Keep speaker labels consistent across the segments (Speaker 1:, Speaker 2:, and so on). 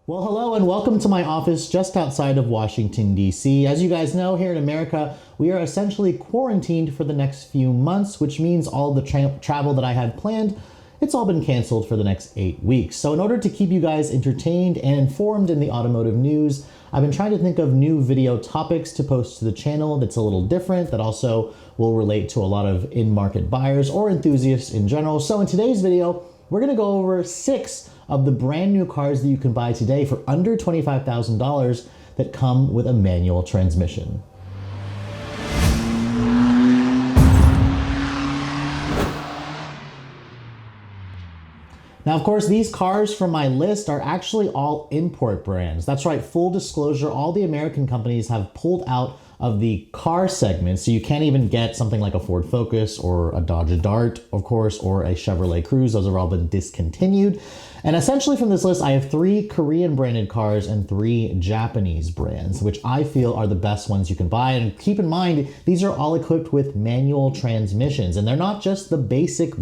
Speaker 1: Well, hello and welcome to my office just outside of Washington, D.C. As you guys know, here in America, we are essentially quarantined for the next few months, which means all the travel that I had planned, it's all been canceled for the next 8 weeks. So in order to keep you guys entertained and informed in the automotive news, I've been trying to think of new video topics to post to the channel that's a little different, that also will relate to a lot of in-market buyers or enthusiasts in general. So in today's video, we're gonna go over 6 of the brand new cars that you can buy today for under $25,000 that come with a manual transmission. Now, of course, these cars from my list are actually all import brands. That's right, full disclosure, all the American companies have pulled out of the car segment, so you can't even get something like a Ford Focus or a Dodge Dart, of course, or a Chevrolet Cruze. Those have all been discontinued. And essentially from this list, I have 3 Korean branded cars and 3 Japanese brands, which I feel are the best ones you can buy. And keep in mind, these are all equipped with manual transmissions, and they're not just the basic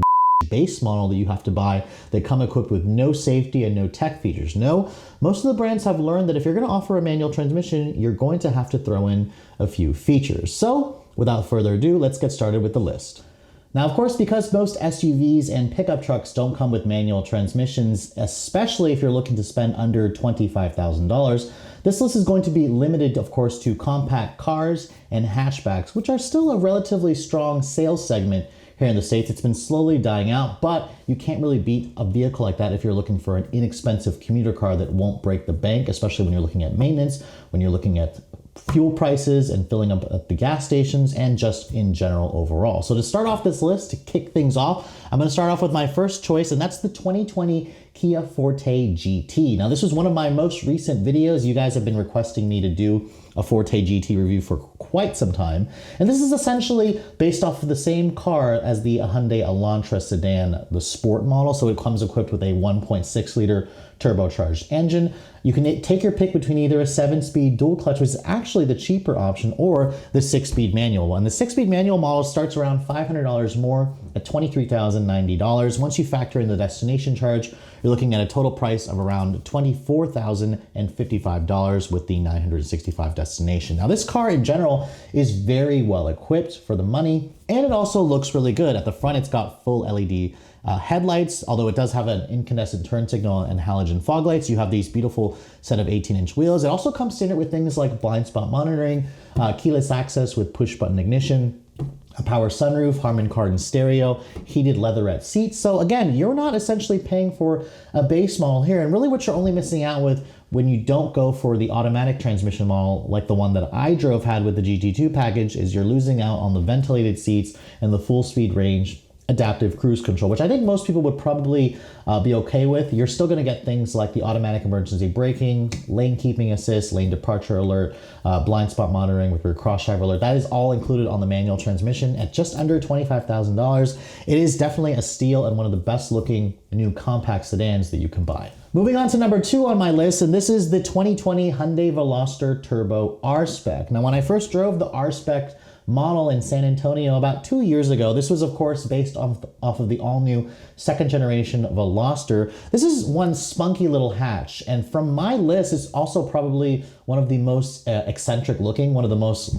Speaker 1: base model that you have to buy that come equipped with no safety and no tech features. No, most of the brands have learned that if you're going to offer a manual transmission, you're going to have to throw in a few features. So without further ado, let's get started with the list. Now, of course, because most SUVs and pickup trucks don't come with manual transmissions, especially if you're looking to spend under $25,000, this list is going to be limited, of course, to compact cars and hatchbacks, which are still a relatively strong sales segment here in the States. It's been slowly dying out, but you can't really beat a vehicle like that if you're looking for an inexpensive commuter car that won't break the bank, especially when you're looking at maintenance, when you're looking at fuel prices and filling up at the gas stations, and just in general overall. So to start off this list, to kick things off, I'm going to start off with my first choice, and that's the 2020 Kia Forte GT. Now, this was one of my most recent videos. You guys have been requesting me to do a Forte GT review for quite some time. And this is essentially based off of the same car as the Hyundai Elantra sedan, the sport model. So it comes equipped with a 1.6 liter turbocharged engine. You can take your pick between either a 7-speed dual clutch, which is actually the cheaper option, or the 6-speed manual one. The 6-speed manual model starts around $500 more at $23,090. Once you factor in the destination charge, you're looking at a total price of around $24,055 with the 965 destination. Now, this car in general is very well equipped for the money, and it also looks really good. At the front, it's got full LED headlights, although it does have an incandescent turn signal and halogen fog lights. You have these beautiful set of 18-inch wheels. It also comes standard with things like blind spot monitoring, keyless access with push button ignition, a power sunroof, Harman Kardon stereo, heated leatherette seats. So again, you're not essentially paying for a base model here. And really what you're only missing out with when you don't go for the automatic transmission model like the one that I drove had with the GT2 package is you're losing out on the ventilated seats and the full speed range adaptive cruise control, which I think most people would probably be okay with. You're still going to get things like the automatic emergency braking, lane keeping assist, lane departure alert, blind spot monitoring with your cross driver alert. That is all included on the manual transmission at just under $25,000. It is definitely a steal and one of the best looking new compact sedans that you can buy. Moving on to number 2 on my list, and this is the 2020 Hyundai Veloster Turbo R-Spec. Now, when I first drove the R-Spec model in San Antonio about 2 years ago, this was of course based off of the all-new 2nd generation Veloster. This is one spunky little hatch, and from my list, it's also probably one of the most eccentric looking, one of the ones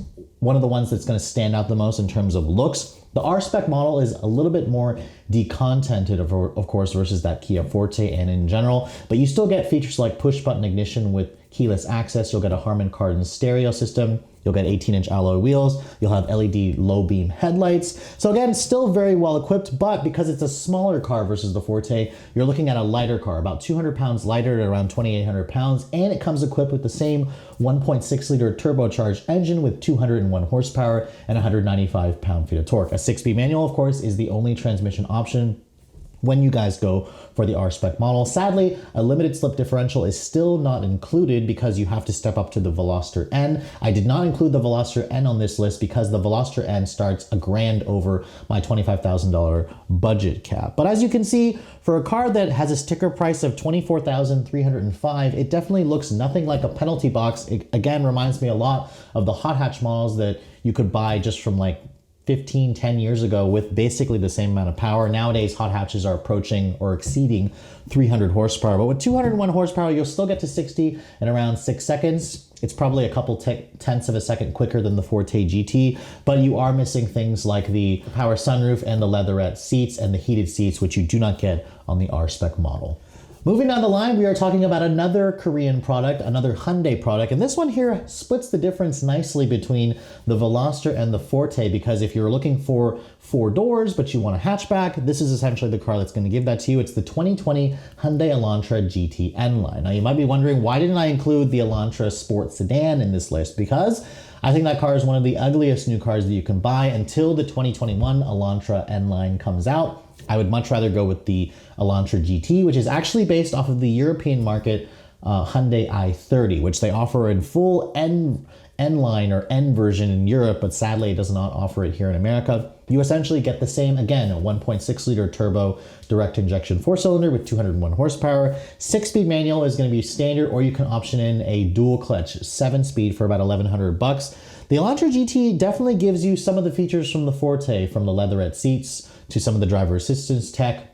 Speaker 1: that's going to stand out the most in terms of looks. The R-Spec model is a little bit more decontented, of course, versus that Kia Forte and in general, but you still get features like push button ignition with keyless access. You'll get a Harman Kardon stereo system. You'll get 18-inch alloy wheels. You'll have LED low beam headlights. So again, still very well equipped, but because it's a smaller car versus the Forte, you're looking at a lighter car, about 200 pounds lighter at around 2,800 pounds. And it comes equipped with the same 1.6 liter turbocharged engine with 201 horsepower and 195 pound-feet of torque. A 6-speed manual, of course, is the only transmission option when you guys go for the R-Spec model. Sadly, a limited slip differential is still not included because you have to step up to the Veloster N. I did not include the Veloster N on this list because the Veloster N starts $1,000 over my $25,000 budget cap. But as you can see, for a car that has a sticker price of $24,305, it definitely looks nothing like a penalty box. It again reminds me a lot of the hot hatch models that you could buy just from like 10 years ago with basically the same amount of power. Nowadays, hot hatches are approaching or exceeding 300 horsepower, but with 201 horsepower, you'll still get to 60 in around 6 seconds. It's probably a couple tenths of a second quicker than the Forte GT, but you are missing things like the power sunroof and the leatherette seats and the heated seats, which you do not get on the R-Spec model. Moving down the line, we are talking about another Korean product, another Hyundai product, and this one here splits the difference nicely between the Veloster and the Forte, because if you're looking for 4 doors but you want a hatchback, this is essentially the car that's going to give that to you. It's the 2020 Hyundai Elantra GT N-Line. Now you might be wondering, why didn't I include the Elantra Sport Sedan in this list? Because I think that car is one of the ugliest new cars that you can buy until the 2021 Elantra N-Line comes out. I would much rather go with the Elantra GT, which is actually based off of the European market Hyundai i30, which they offer in full N-line or N version in Europe, but sadly it does not offer it here in America. You essentially get the same, again, a 1.6 liter turbo direct injection 4-cylinder with 201 horsepower. 6-speed manual is going to be standard, or you can option in a dual clutch 7-speed for about $1,100. The Elantra GT definitely gives you some of the features from the Forte, from the leatherette seats to some of the driver assistance tech,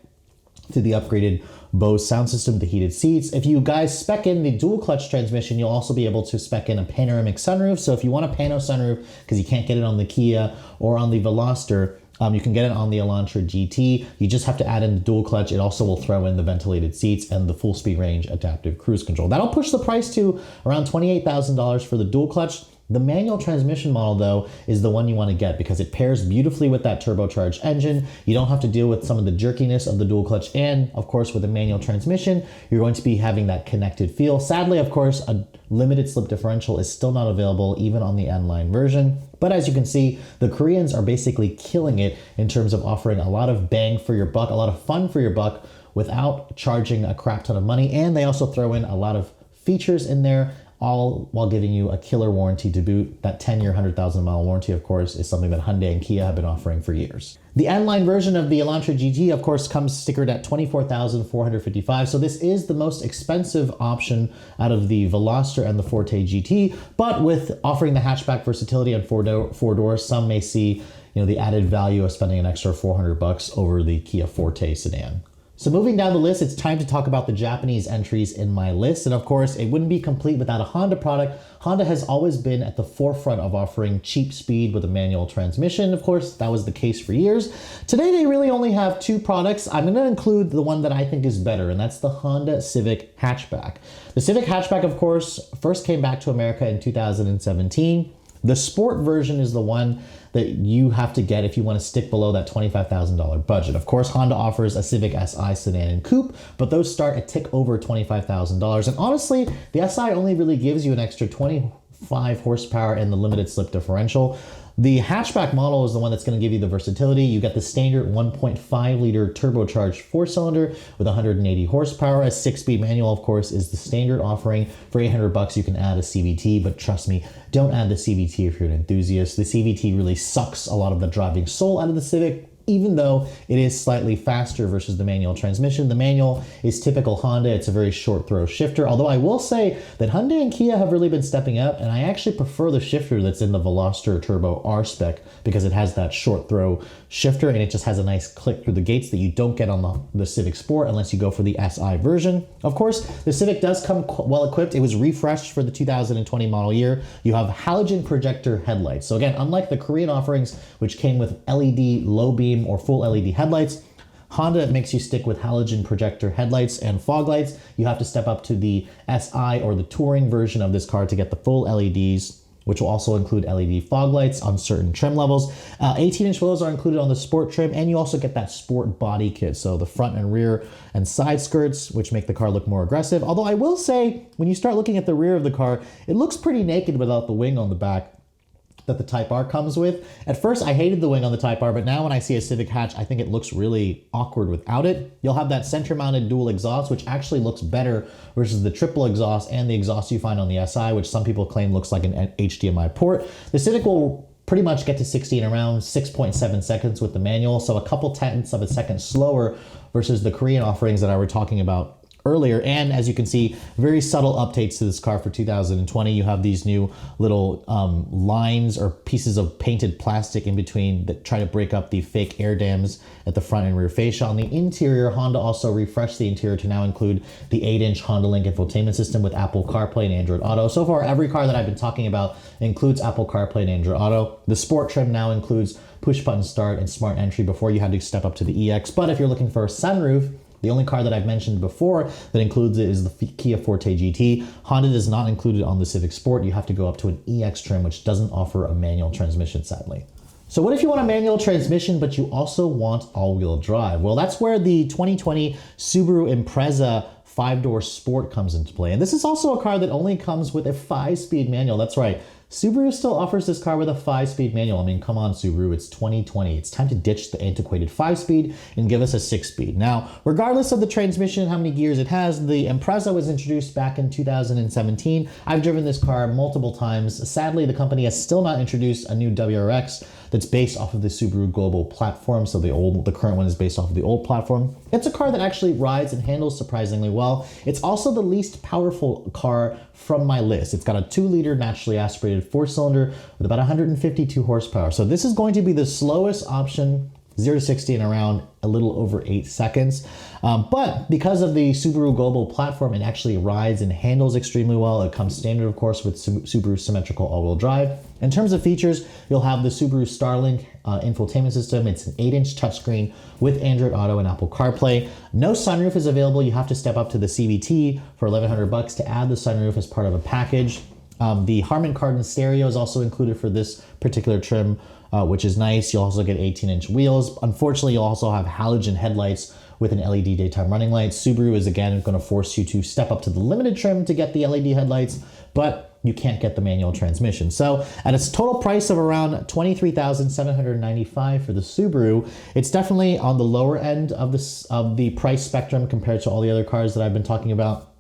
Speaker 1: to the upgraded Bose sound system, the heated seats. If you guys spec in the dual clutch transmission, you'll also be able to spec in a panoramic sunroof. So if you want a pano sunroof, because you can't get it on the Kia or on the Veloster, you can get it on the Elantra GT. You just have to add in the dual clutch. It also will throw in the ventilated seats and the full speed range adaptive cruise control. That'll push the price to around $28,000 for the dual clutch. The manual transmission model, though, is the one you want to get because it pairs beautifully with that turbocharged engine. You don't have to deal with some of the jerkiness of the dual clutch, and of course with a manual transmission, you're going to be having that connected feel. Sadly, of course, a limited slip differential is still not available even on the N-Line version. But as you can see, the Koreans are basically killing it in terms of offering a lot of bang for your buck, a lot of fun for your buck without charging a crap ton of money. And they also throw in a lot of features in there, all while giving you a killer warranty to boot. That 10-year, 100,000-mile warranty, of course, is something that Hyundai and Kia have been offering for years. The N-Line version of the Elantra GT, of course, comes stickered at $24,455. So this is the most expensive option out of the Veloster and the Forte GT. But with offering the hatchback versatility and four doors, some may see, the added value of spending an extra $400 over the Kia Forte sedan. So moving down the list, it's time to talk about the Japanese entries in my list. And of course, it wouldn't be complete without a Honda product. Honda has always been at the forefront of offering cheap speed with a manual transmission. Of course, that was the case for years. Today, they really only have 2 products. I'm going to include the one that I think is better, and that's the Honda Civic hatchback. The Civic hatchback, of course, first came back to America in 2017. The sport version is the one that you have to get if you want to stick below that $25,000 budget. Of course, Honda offers a Civic Si sedan and coupe, but those start a tick over $25,000. And honestly, the Si only really gives you an extra 25 horsepower and the limited slip differential. The hatchback model is the one that's going to give you the versatility. You get the standard 1.5 liter turbocharged 4-cylinder with 180 horsepower. A 6-speed manual, of course, is the standard offering. For $800, you can add a CVT, but trust me, don't add the CVT if you're an enthusiast. The CVT really sucks a lot of the driving soul out of the Civic, even though it is slightly faster versus the manual transmission. The manual is typical Honda. It's a very short throw shifter, although I will say that Hyundai and Kia have really been stepping up, and I actually prefer the shifter that's in the Veloster Turbo R-Spec because it has that short throw shifter and it just has a nice click through the gates that you don't get on the Civic Sport unless you go for the Si version. Of course, the Civic does come well equipped. It was refreshed for the 2020 model year. You have halogen projector headlights. So again, unlike the Korean offerings, which came with LED low beam or full LED headlights, Honda makes you stick with halogen projector headlights and fog lights. You have to step up to the Si or the touring version of this car to get the full LEDs, which will also include LED fog lights on certain trim levels. 18-inch wheels are included on the sport trim, and you also get that sport body kit. So the front and rear and side skirts, which make the car look more aggressive. Although I will say, when you start looking at the rear of the car, it looks pretty naked without the wing on the back that the Type R comes with. At first, I hated the wing on the Type R, but now when I see a Civic hatch, I think it looks really awkward without it. You'll have that center-mounted dual exhaust, which actually looks better versus the triple exhaust and the exhaust you find on the Si, which some people claim looks like an HDMI port. The Civic will pretty much get to 60 in around 6.7 seconds with the manual, so a couple tenths of a second slower versus the Korean offerings that I were talking about earlier. And as you can see, very subtle updates to this car for 2020. You have these new little lines or pieces of painted plastic in between that try to break up the fake air dams at the front and rear fascia. On the interior, Honda also refreshed the interior to now include the 8-inch Honda Link infotainment system with Apple CarPlay and Android Auto. So far, every car that I've been talking about includes Apple CarPlay and Android Auto. The Sport trim now includes push button start and smart entry. Before, you had to step up to the EX. But if you're looking for a sunroof, the only car that I've mentioned before that includes it is the Kia Forte GT. Honda does not include it on the Civic Sport. You have to go up to an EX trim, which doesn't offer a manual transmission, sadly. So what if you want a manual transmission, but you also want all-wheel drive? Well, that's where the 2020 Subaru Impreza 5-door Sport comes into play. And this is also a car that only comes with a 5-speed manual. That's right. Subaru still offers this car with a 5-speed manual. I mean, come on, Subaru, it's 2020. It's time to ditch the antiquated 5-speed and give us a 6-speed. Now, regardless of the transmission, how many gears it has, the Impreza was introduced back in 2017. I've driven this car multiple times. Sadly, the company has still not introduced a new WRX that's based off of the Subaru Global platform. So the current one is based off of the old platform. It's a car that actually rides and handles surprisingly well. It's also the least powerful car from my list. It's got a 2-liter naturally aspirated 4-cylinder with about 152 horsepower. So this is going to be the slowest option, 0 to 60 in around a little over 8 seconds. But because of the Subaru Global platform, it actually rides and handles extremely well. It comes standard, of course, with Subaru symmetrical all-wheel drive. In terms of features, you'll have the Subaru Starlink infotainment system. It's an 8-inch touchscreen with Android Auto and Apple CarPlay. No sunroof is available. You have to step up to the CVT for $1,100 to add the sunroof as part of a package. The Harman Kardon stereo is also included for this particular trim, which is nice. You'll also get 18-inch wheels. Unfortunately, you'll also have halogen headlights with an LED daytime running light. Subaru is again going to force you to step up to the limited trim to get the LED headlights, but you can't get the manual transmission. So at its total price of around $23,795 for the Subaru, it's definitely on the lower end of the price spectrum compared to all the other cars that I've been talking about.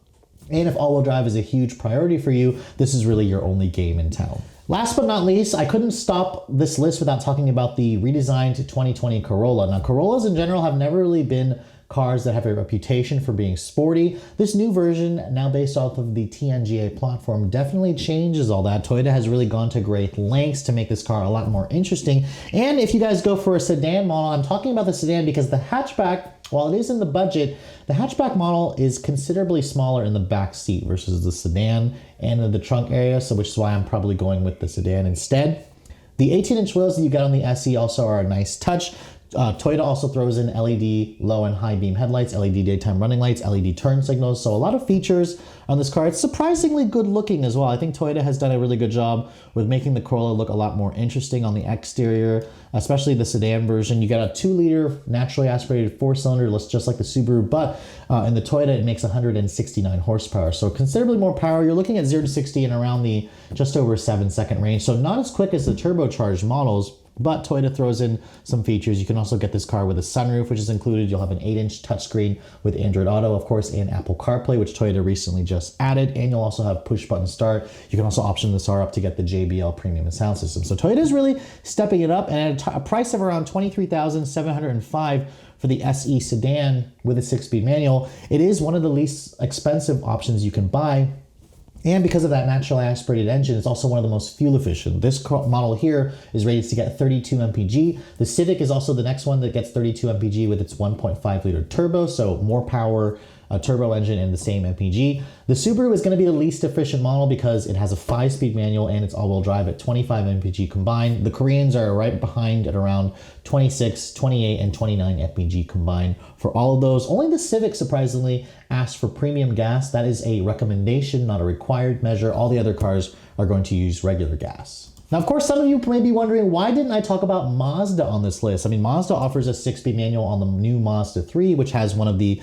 Speaker 1: And if all-wheel drive is a huge priority for you, this is really your only game in town. Last but not least, I couldn't stop this list without talking about the redesigned 2020 Corolla. Now, Corollas in general have never really been cars that have a reputation for being sporty. This new version, now based off of the TNGA platform, definitely changes all that. Toyota has really gone to great lengths to make this car a lot more interesting. And if you guys go for a sedan model, I'm talking about the sedan because the hatchback, while it is in the budget, the hatchback model is considerably smaller in the back seat versus the sedan and in the trunk area, so which is why I'm probably going with the sedan instead. The 18-inch wheels that you get on the SE also are a nice touch. Toyota also throws in LED low and high beam headlights, LED daytime running lights, LED turn signals. So a lot of features on this car. It's surprisingly good looking as well. I think Toyota has done a really good job with making the Corolla look a lot more interesting on the exterior, especially the sedan version. You got a 2-liter naturally aspirated 4-cylinder, just like the Subaru, but in the Toyota, it makes 169 horsepower. So considerably more power. You're looking at 0 to 60 in around the just over 7-second range. So not as quick as the turbocharged models, but Toyota throws in some features. You can also get this car with a sunroof, which is included. You'll have an 8-inch touchscreen with Android Auto, of course, and Apple CarPlay, which Toyota recently just added. And you'll also have push-button start. You can also option this car up to get the JBL premium sound system. So Toyota is really stepping it up, and at a price of around $23,705 for the SE sedan with a 6-speed manual, it is one of the least expensive options you can buy. And because of that naturally aspirated engine, it's also one of the most fuel efficient. This model here is rated to get 32 mpg. The Civic is also the next one that gets 32 mpg with its 1.5-liter turbo, so more power, a turbo engine, and the same mpg. The Subaru is going to be the least efficient model because it has a 5-speed manual and it's all-wheel drive at 25 mpg combined. The Koreans are right behind at around 26, 28, and 29 mpg combined for all of those. Only the Civic, surprisingly, asks for premium gas. That is a recommendation, not a required measure. All the other cars are going to use regular gas. Now, of course, some of you may be wondering, why didn't I talk about Mazda on this list? I mean, Mazda offers a 6-speed manual on the new Mazda 3, which has one of the,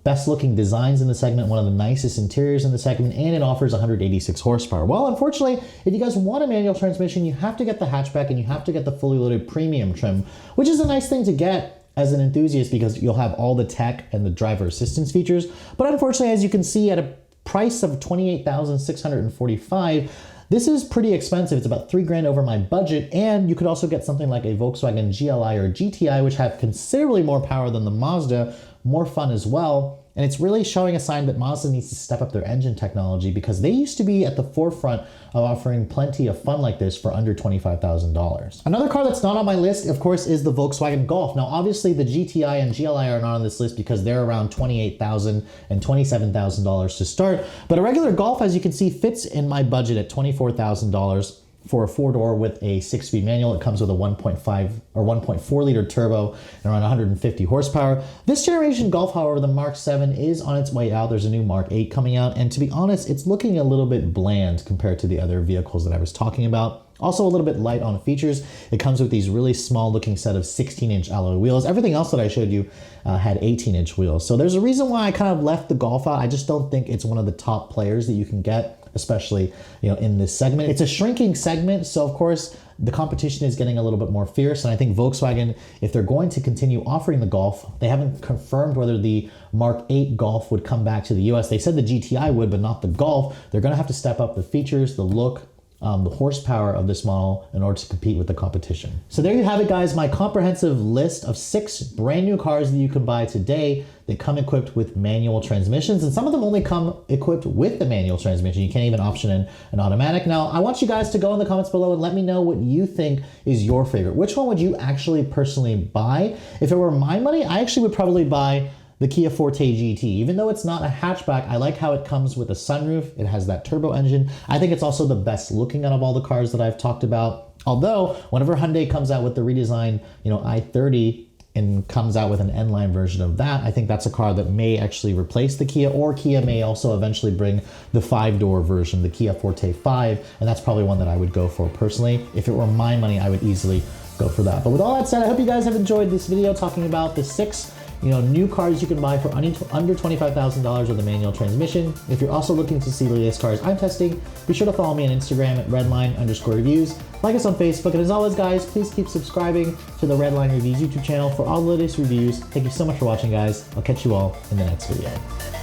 Speaker 1: best looking designs in the segment, one of the nicest interiors in the segment, and it offers 186 horsepower. Well, unfortunately, if you guys want a manual transmission, you have to get the hatchback and you have to get the fully loaded premium trim, which is a nice thing to get as an enthusiast because you'll have all the tech and the driver assistance features. But unfortunately, as you can see, at a price of $28,645, this is pretty expensive. It's about $3,000 over my budget, and you could also get something like a Volkswagen GLI or GTI, which have considerably more power than the Mazda, more fun as well, And it's really showing a sign that Mazda needs to step up their engine technology, because they used to be at the forefront of offering plenty of fun like this for under $25,000. Another car that's not on my list, of course, is the Volkswagen Golf. Now, obviously the GTI and GLI are not on this list because they're around $28,000 and $27,000 to start. But a regular Golf, as you can see, fits in my budget at $24,000. For a 4-door with a 6-speed manual. It comes with a 1.5 or 1.4 liter turbo and around 150 horsepower. This generation Golf, however, the Mark 7 is on its way out. There's a new Mark 8 coming out, and to be honest, it's looking a little bit bland compared to the other vehicles that I was talking about. Also a little bit light on features. It comes with these really small looking set of 16-inch alloy wheels. Everything else that I showed you had 18-inch wheels. So there's a reason why I kind of left the Golf out. I just don't think it's one of the top players that you can get, especially, you know, in this segment. It's a shrinking segment, so of course the competition is getting a little bit more fierce, and I think Volkswagen, if they're going to continue offering the Golf, they haven't confirmed whether the Mark 8 Golf would come back to the US. They said the GTI would, but not the Golf. They're gonna have to step up the features, the look, the horsepower of this model in order to compete with the competition. So there you have it, guys, my comprehensive list of 6 brand new cars that you can buy today that come equipped with manual transmissions, and some of them only come equipped with the manual transmission. You can't even option in an automatic. Now, I want you guys to go in the comments below and let me know what you think is your favorite. Which one would you actually personally buy? If it were my money, I actually would probably buy the Kia Forte GT. Even though it's not a hatchback, I like how it comes with a sunroof. It has that turbo engine. I think it's also the best looking out of all the cars that I've talked about. Although, whenever Hyundai comes out with the redesigned, i30 and comes out with an N-line version of that, I think that's a car that may actually replace the Kia, or Kia may also eventually bring the 5-door version, the Kia Forte 5, and that's probably one that I would go for personally. If it were my money, I would easily go for that. But with all that said, I hope you guys have enjoyed this video talking about the 6 new cars you can buy for under $25,000 with a manual transmission. If you're also looking to see the latest cars I'm testing, be sure to follow me on Instagram at redline_reviews. Like us on Facebook, and as always, guys, please keep subscribing to the Redline Reviews YouTube channel for all the latest reviews. Thank you so much for watching, guys. I'll catch you all in the next video.